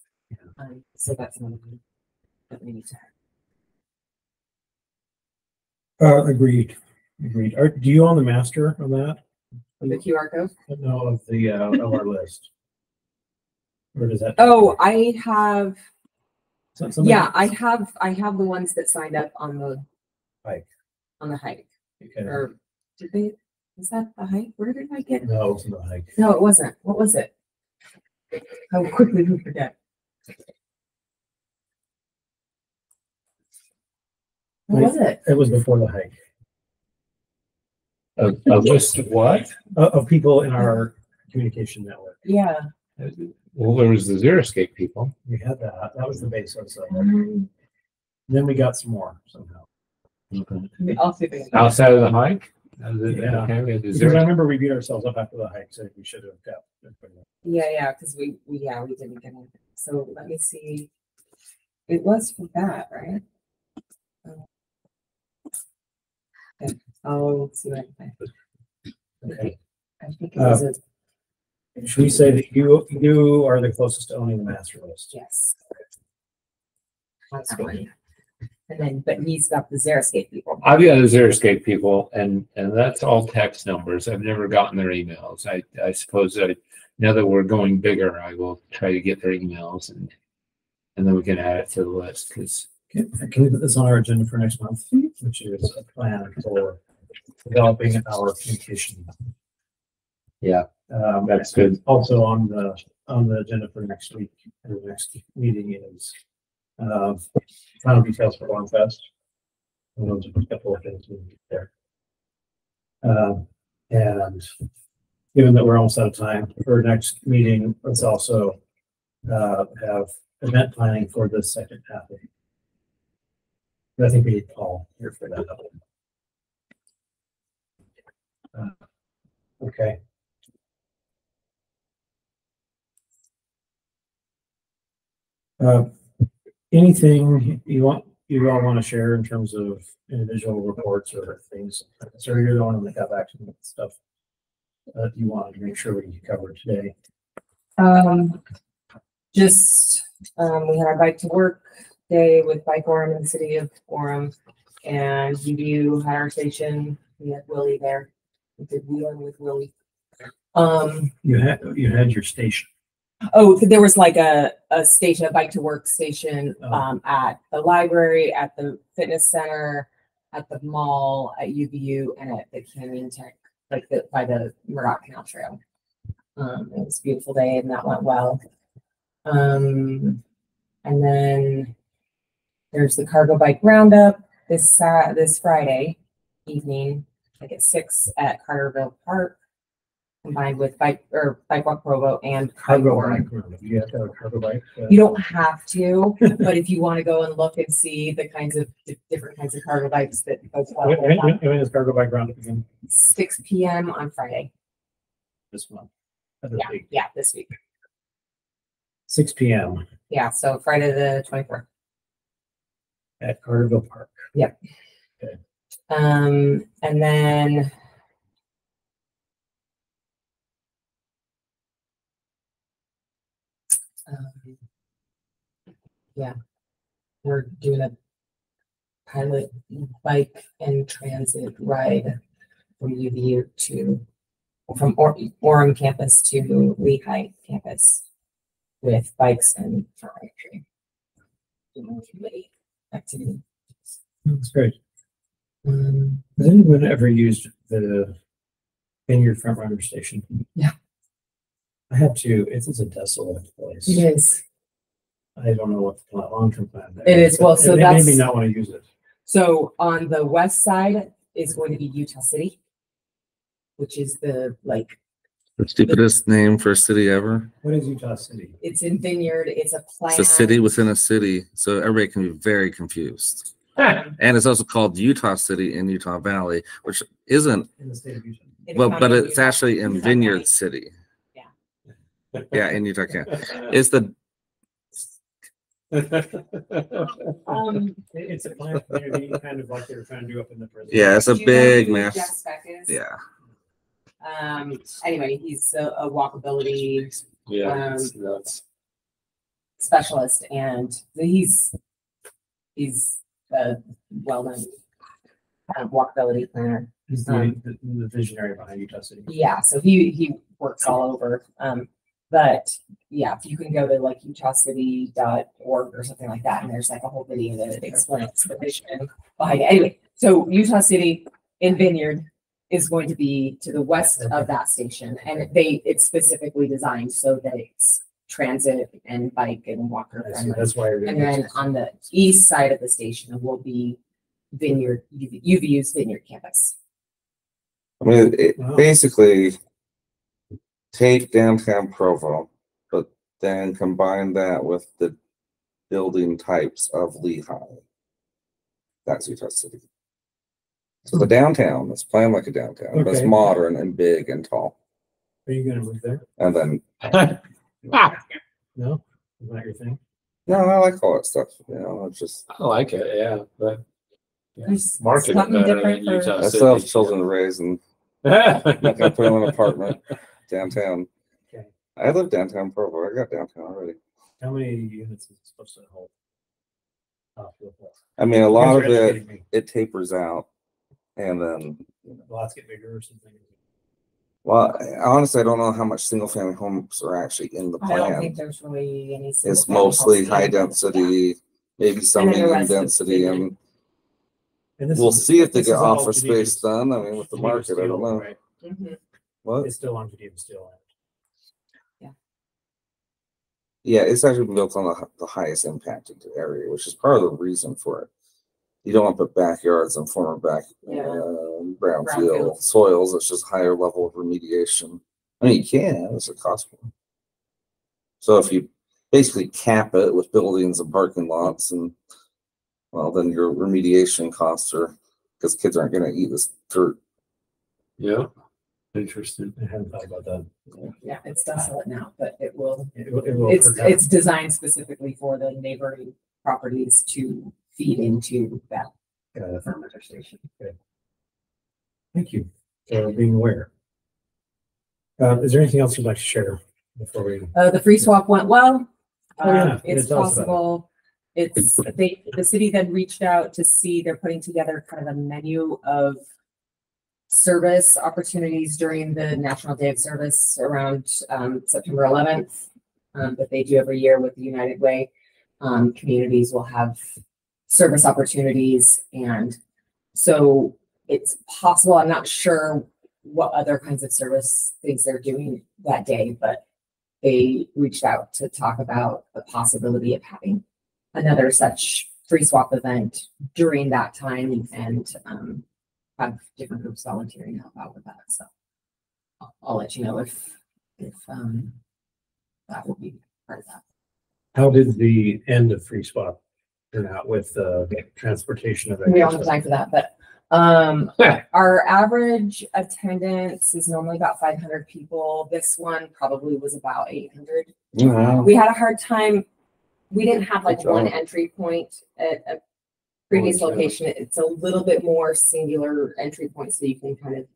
So that's another thing that we need to have. Agreed. Do you own the master on that? The QR code? No, of the of our list. Or does that? Oh, I have, Somebody- yeah, I have the ones that signed up on the Hike. On the hike. Okay. Or did they, is that the hike? Where did I get? No, it's not a hike. No, it wasn't. What was it? How quickly do we forget? What was it? It was before the hike. A list of what? of people in our communication network. Yeah. Well, there was the Xeriscape people. We had that. That was the basis of it. Then we got some more somehow. I'll see if I can. Outside of the hike? Yeah. Okay, we had the Because I Xeriscape. remember we beat ourselves up after the hike, so we should have got. Yeah, because we didn't get it. So let me see. It was for that, right? Okay, I'll see what I can find. Okay. I think it was a Should we say that you are the closest to owning the master list? yes. That's fine. And then, but he's got the Xeriscape people. I've got the Xeriscape people, and that's all text numbers. I've never gotten their emails. I suppose that now that we're going bigger, I will try to get their emails, and then we can add it to the list. Because Can we put this on our agenda for next month, which is a plan for developing our communication? yeah, that's good. Also on the agenda for next week, or the next meeting is final details for Oremfest. And those are a couple of things we need there. And given that we're almost out of time for next meeting, let's also have event planning for the second half. I think we need Paul here for that. Okay. Anything you all want to share in terms of individual reports or things? So you're the one that got back to me with stuff that you wanted to make sure we covered today. Just we had our bike to work day with Bike Orem in the city of Orem, and you had our station. We had Willie there. We did wheeling with Willie. You had your station. Oh, there was like a station, a bike to work station, at the library, at the fitness center, at the mall, at UVU, and at the Canyon Tech, like by the Murdoch Canal Trail. It was a beautiful day, and that went well. And then there's the cargo bike roundup this Friday evening, like at 6 at Carterville Park, combined with bike walk Provo and Cargo bike. bike. You have to have a cargo bike. You don't have to, but if you want to go and look and see the kinds of different kinds of cargo bikes that folks When is cargo bike roundup again? 6 p.m. on Friday. This month. Yeah, this week. 6 p.m. Yeah, so Friday the 24th. at Carterville Park. Yep. Okay. And then yeah, we're doing a pilot bike and transit ride from UVU from Orem campus to Lehigh campus with bikes and tree activity. That's great. Um, Has anyone ever used the Vineyard Front Runner Station? Yeah. I have to. It is a desolate place. it is. I don't know what the long-term plan there It is. Well, so It that's made me not want to use it. so on the west side is going to be Utah City, which is the The stupidest name for a city ever. What is Utah City? it's in Vineyard. It's a plan. It's a city within a city, so everybody can be very confused. And it's also called Utah City in Utah Valley, which isn't, In the state of Utah. in the well, county but of it's Utah. actually in Utah Vineyard County. City. Yeah. Yeah, in Utah County. It's the, It's a planned community, kind of like they were trying to do up in the prison. yeah, it's a Do you know big who mess. Jeff Speck is? Yeah. Anyway, he's a walkability Yeah, it's nuts. specialist, and he's a well-known walkability planner. He's the visionary behind Utah City. Yeah, so he works all over. But yeah, if you can go to like utahcity.org or something like that, and there's like a whole video that explains the vision behind it. Anyway, so Utah City in Vineyard is going to be to the west of that station, and it's specifically designed so that it's transit and bike and walker friendly. That's why you're doing And then this. on the east side of the station will be Vineyard, UVU's Vineyard campus. I mean, it Wow. basically take downtown Provo, but then combine that with the building types of Lehigh. That's Utah City. So the downtown is planned like a downtown, but it's Okay. modern and big and tall. Are you gonna move there? And then, No? Is that your thing? no, I like all that stuff. You know, it's just, I like it, yeah, but There's market it something better different in for- Utah I still have City. children to raise and I'm not gonna put them in an apartment downtown. Okay. I live downtown Provo. I got downtown already. How many units is it supposed to hold? I mean, a lot of You guys are it, educating me. it tapers out. And then, Lots get bigger or something. well, honestly, I don't know how much single family homes are actually in the I don't think plan. there's really any. It's single-family mostly homes. high density, maybe some And then the medium rest is density, bigger. and And this we'll is- see if they this get is all office Geneva- space done. I mean, with the Geneva market, I don't steel, know. right? Mhm. What? It's still on Geneva steel. Yeah, it's actually built on the highest impacted area, which is part of the reason for it. You don't want to put backyards and former Yeah. brownfield Brownfield. soils. It's just higher level of remediation. I mean, you can, it's a cost. So if you basically cap it with buildings and parking lots, and well, then your remediation costs are, because kids aren't going to eat this dirt. Yeah, interesting. I hadn't thought about that. Yeah, it's desolate now, but it will. It will It's perk up. it's designed specifically for the neighboring properties to feed into that fertilizer station. Thank you for being aware. Is there anything else you'd like to share before we? The free swap went well. Oh, yeah. It's Tell us about it. possible. The city then reached out to see, they're putting together kind of a menu of service opportunities during the National Day of Service around September 11th that they do every year with the United Way. Communities will have service opportunities, and so it's possible. I'm not sure what other kinds of service things they're doing that day, but they reached out to talk about the possibility of having another such free swap event during that time, and have different groups volunteering to help out with that. So I'll let you know if that will be part of that. How did the end of free swap turn out with transportation of? We don't have time for that, but our average attendance is normally about 500 people. This one probably was about 800. Wow. We had a hard time. We didn't have like Good one job. entry point at a previous Holy cow. location. It's a little bit more singular entry point, so you can kind of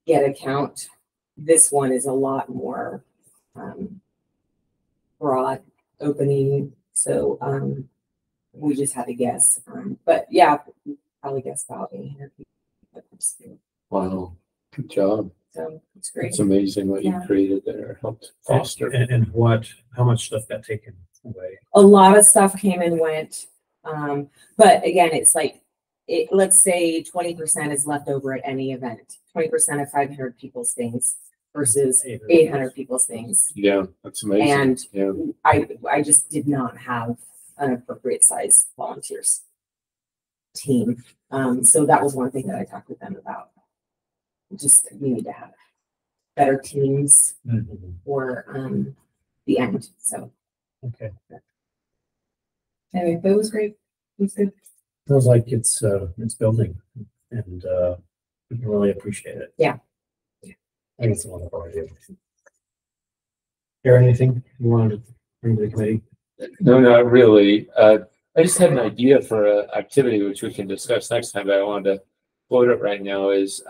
get a count. This one is a lot more broad opening, so we just had to guess. But yeah, probably guess about 800 people. Wow, good job. So it's great. It's amazing what you Yeah. created there, helped foster. And how much stuff got taken away? A lot of stuff came and went. But again, it's like, let's say 20% is left over at any event, 20% of 500 people's things versus 800 people's things. Yeah, that's amazing. And Yeah, I just did not have an appropriate size volunteers team. So that was one thing that I talked with them about. Just, we need to have better teams for the end. So Okay, anyway, but it was great. It was good. feels like it's building, and we can really appreciate it. Yeah. I think it's a wonderful idea. Hear anything you want to bring to the committee? no, not really. I just had an idea for an activity which we can discuss next time, but I wanted to float it right now is,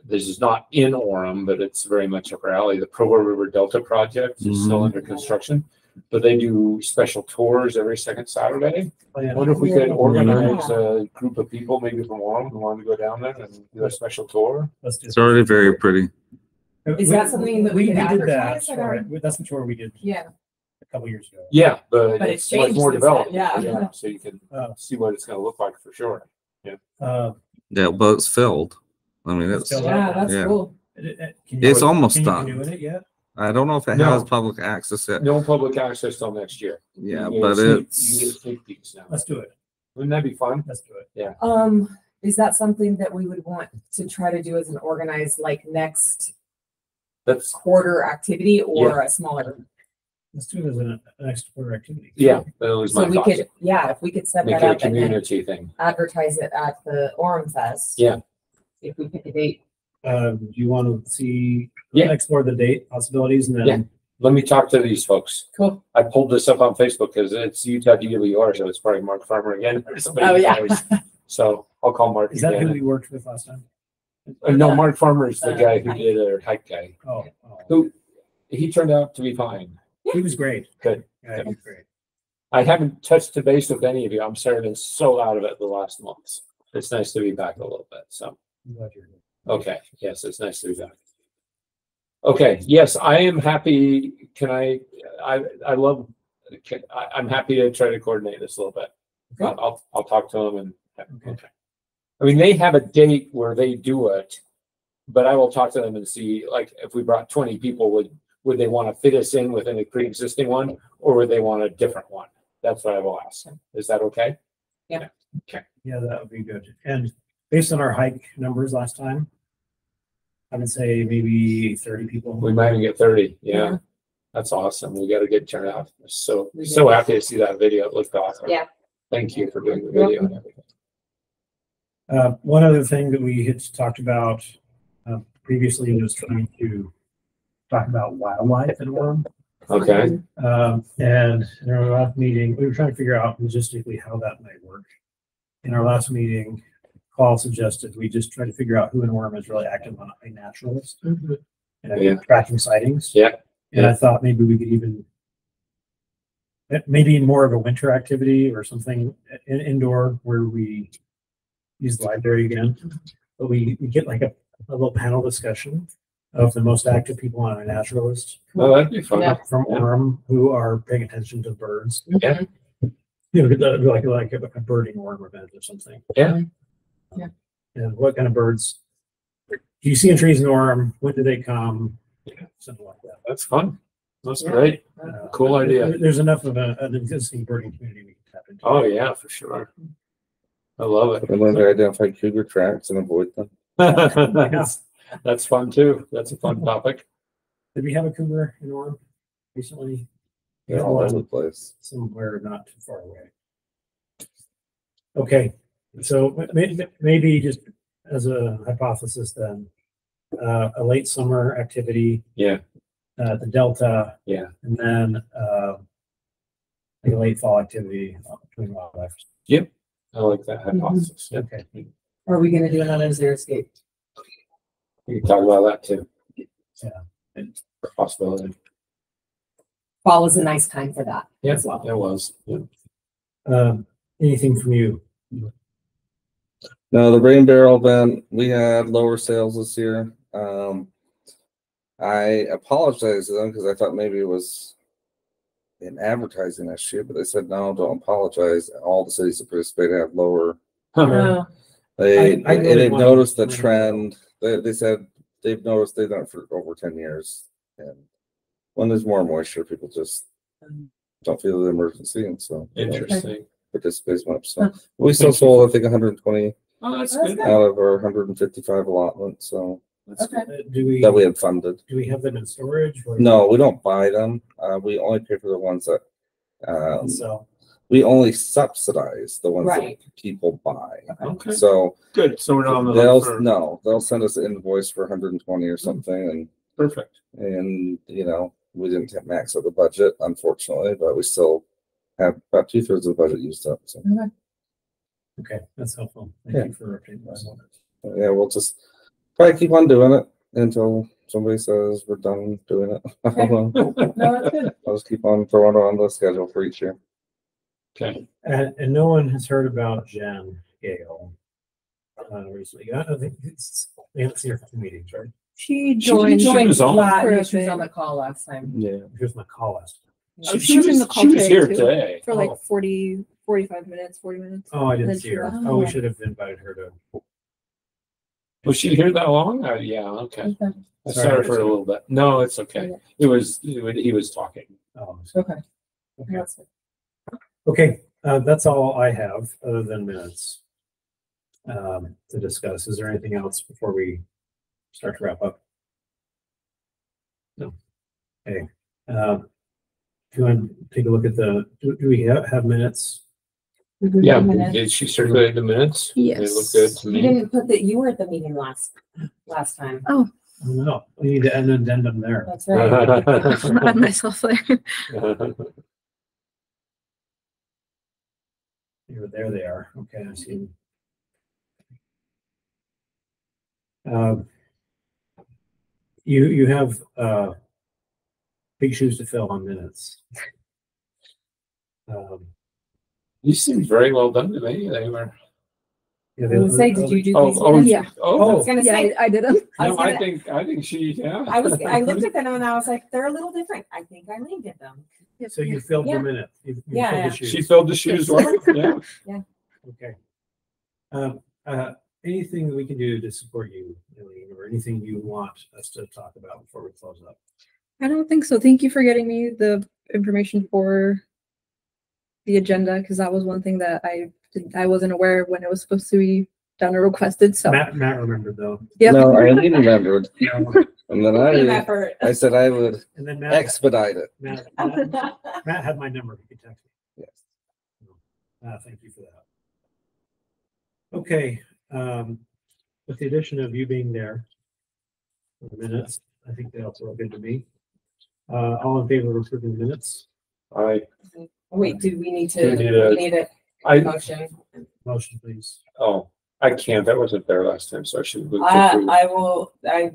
this is not in Orem, but it's very much up our alley. The Provo River Delta project is still under construction, but they do special tours every second Saturday. I wonder if we could organize a group of people, maybe from Orem, who want to go down there and do a special tour. Let's do It's already very pretty. Is that something that we could did that? advertise at our- Right. That's the tour we did Yeah. a couple years ago. Yeah, but But it's it's much changed more since then, developed. yeah. So you can Oh. see what it's going to look like for sure. Uh, Yeah, but it's filled. I mean, it's, Still- Yeah, that's Yeah. cool. It's almost can done. you canoe in it yet? I don't know if it No. has public access yet. No public access till next year. Yeah, You can but get it's, You can get sneak peeks now. Let's do it. Wouldn't that be fun? Let's do it. Yeah. Is that something that we would want to try to do as an organized, like next That's, quarter activity or a smaller? Let's do it as an extra quarter activity. yeah, that was So my we thoughts. could, if we could set Make that it a up and then community thing. advertise it at the Oremfest. Yeah. If we pick a date. Do you want to see, Yeah. explore the date possibilities and then? Yeah. Let me talk to these folks. Cool. I pulled this up on Facebook because it's Utah DWR, so it's probably Mark Farmer again. or somebody Oh, who yeah. knows. So I'll call Mark Is that who again. we worked with last time? No, Mark Farmer is the guy who did our hike guy. Oh, Who, he turned out to be fine. he was great. Good. Yeah, he was great. I haven't touched the base with any of you. I'm sorry, I've been so out of it the last months. It's nice to be back a little bit, so. I'm glad you're here. Okay, yes, it's nice to be back. Okay, yes, I am happy. I love, I'm happy to try to coordinate this a little bit. Okay. I'll talk to them and, Okay. okay. I mean, they have a date where they do it, but I will talk to them and see, like, if we brought 20 people, would they want to fit us in within a pre-existing one, or would they want a different one? That's what I will ask them. Is that okay? Yeah. Okay. Yeah, that would be good. And based on our hike numbers last time, I would say maybe 30 people. We might even get 30. Yeah. Yeah. That's awesome. We got a good turnout. So We so did. happy to see that video. It looked awesome. Yeah. Thank you for doing the video and everything. One other thing that we had talked about previously was trying to talk about wildlife in Orem. Okay. And in our last meeting, we were trying to figure out logistically how that might work. In our last meeting, Paul suggested we just try to figure out who in Orem is really active on a naturalist and Yeah. tracking sightings. Yeah. And I thought maybe we could even, maybe more of a winter activity or something indoor where we use the library again. But we get like a little panel discussion of the most active people on our naturalist Oh, that'd be fun. Yeah. from Orem who are paying attention to birds. Yeah. You know, like a birding Orem event or something. Yeah. Yeah. And what kind of birds do you see in trees in Orem? When do they come? Yeah. Something like that. That's fun. That's Yeah. great. Cool idea. There's enough of an existing birding community we can tap into. Oh yeah, for sure. I love And then they identify cougar tracks and avoid them. it. That's fun too. That's a fun topic. Did we have a cougar in Orem recently? They're all over the place. Somewhere not too far away. Okay, so maybe just as a hypothesis then, a late summer activity. Yeah. The Delta. Yeah. And then like a late fall activity between wildlife. I like that hypothesis. Yeah. Okay. Are we gonna do another Zero Escape? We can talk about that too. Yeah. Possibility. Fall is a nice time for that Yeah, as well. it was. Yeah. Anything from you? No, the rain barrel event, we had lower sales this year. I apologized to them because I thought maybe it was in advertising issue, but they said, no, don't apologize. All the cities that participate have lower. Oh, They I really they've wanted noticed the rain trend. They said they've noticed they've done it for over 10 years. And when there's more moisture, people just don't feel the emergency. And so Interesting. participation went up. So we still sold, I think, 120 Oh, that's That's good. good. out of our 155 allotment. So That's okay. that we had funded. Do we have them in storage? Or No, we don't buy them. We only pay for the ones that So we only subsidize the ones Right. that people buy. Okay. So Good. So we're not on the hook for they'll send us an invoice for 120 or something, perfect. and you know we didn't have max of the budget, unfortunately, but we still have about 2/3 of the budget used up. So okay, that's helpful. Yeah. Thank you for updating us on it. yeah, we'll just probably keep on doing it until somebody says we're done doing it. I don't know. No, that's good. I'll just keep on throwing it on the schedule for each year. Okay. And no one has heard about Jen Gale recently. I don't think they haven't seen her for the meetings, right? She She joined. was on. for a She was on bit. the call last time. Yeah. Here's my call last. Oh, she was in the call She was today, here too. today. For like Oh. 45 minutes, 40 minutes. Oh, I didn't Then see she her. left. Oh, we should have invited her to. Was she here that long? Yeah. Okay. I saw her for a little bit. No, it's okay. He was talking. Oh, Okay. okay. That's good. Okay, that's all I have other than minutes. to discuss. Is there anything else before we start to wrap up? No. Okay. If you want to take a look at do we have minutes? Yeah, did she circulate the minutes? Yes. They look good to You me. didn't put that, you were at the meeting last time. Oh, I don't know. We need an addendum there. That's right. I'm not myself there. There they are. Okay, I see. You have big shoes to fill on minutes. You seem very well done to me. They were. Yeah, I was gonna say, did you do these? Oh, minutes? Yeah. I oh, was gonna Yeah, say, I did them. I was no, I gonna- think she, yeah. I looked at them and I was like, they're a little different. I think Eileen did them. So you filled Yeah. the minute. You filled Yeah, the shoes. She filled the shoes well, yeah. Okay. Anything that we can do to support you, Eileen, or anything you want us to talk about before we close up? I don't think so. Thank you for getting me the information for the agenda, because that was one thing that I wasn't aware of when it was supposed to be done or requested. So Matt remembered though. yep. No, Eileen remembered. And then Team I effort. said I would And then Matt expedite it. Matt had my number. He could text me. Yes. Thank you for that. Okay. With the addition of you being there for the minutes, I think that's all good to me. All in favor of approving the minutes? Wait, do we need Do to, we need a- we need a I, motion? Motion, please. oh, I can't. I wasn't there last time, so I should move to approve. I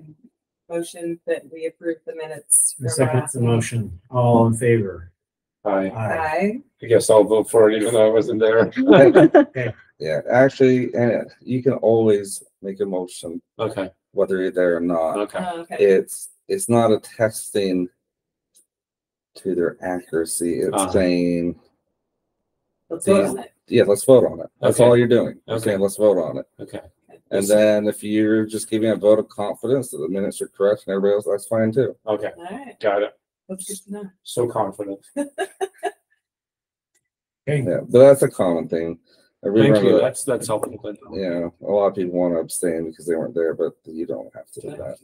motion that we approve the minutes. The from second last the meeting. motion. All in favor? Aye. Aye. I guess I'll vote for it even though I wasn't there. Yeah, actually, and you can always make a motion, Okay, whether you're there or not. okay. Oh, okay. It's not a testing to their accuracy. It's Uh-huh. saying, Let's vote on it. yeah, let's vote on it. That's Okay. all you're doing. You're Okay. saying, let's vote on it. Okay. And then if you're just giving a vote of confidence that the minutes are correct and everybody else, that's fine too. Okay, All right. got it. That's good to know. So confident. Okay. Yeah, but that's a common thing. We Thank run you. a- That's helpful. Yeah, a lot of people want to abstain because they weren't there, but you don't have to do that.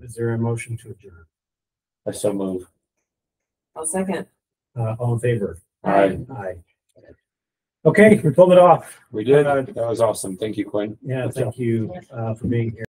Is there a motion to adjourn? I so move. I'll second. All in favor? Aye. Aye. Okay, we pulled it off. We did. That was awesome. Thank you, Quinn. Yeah, thank you for being here.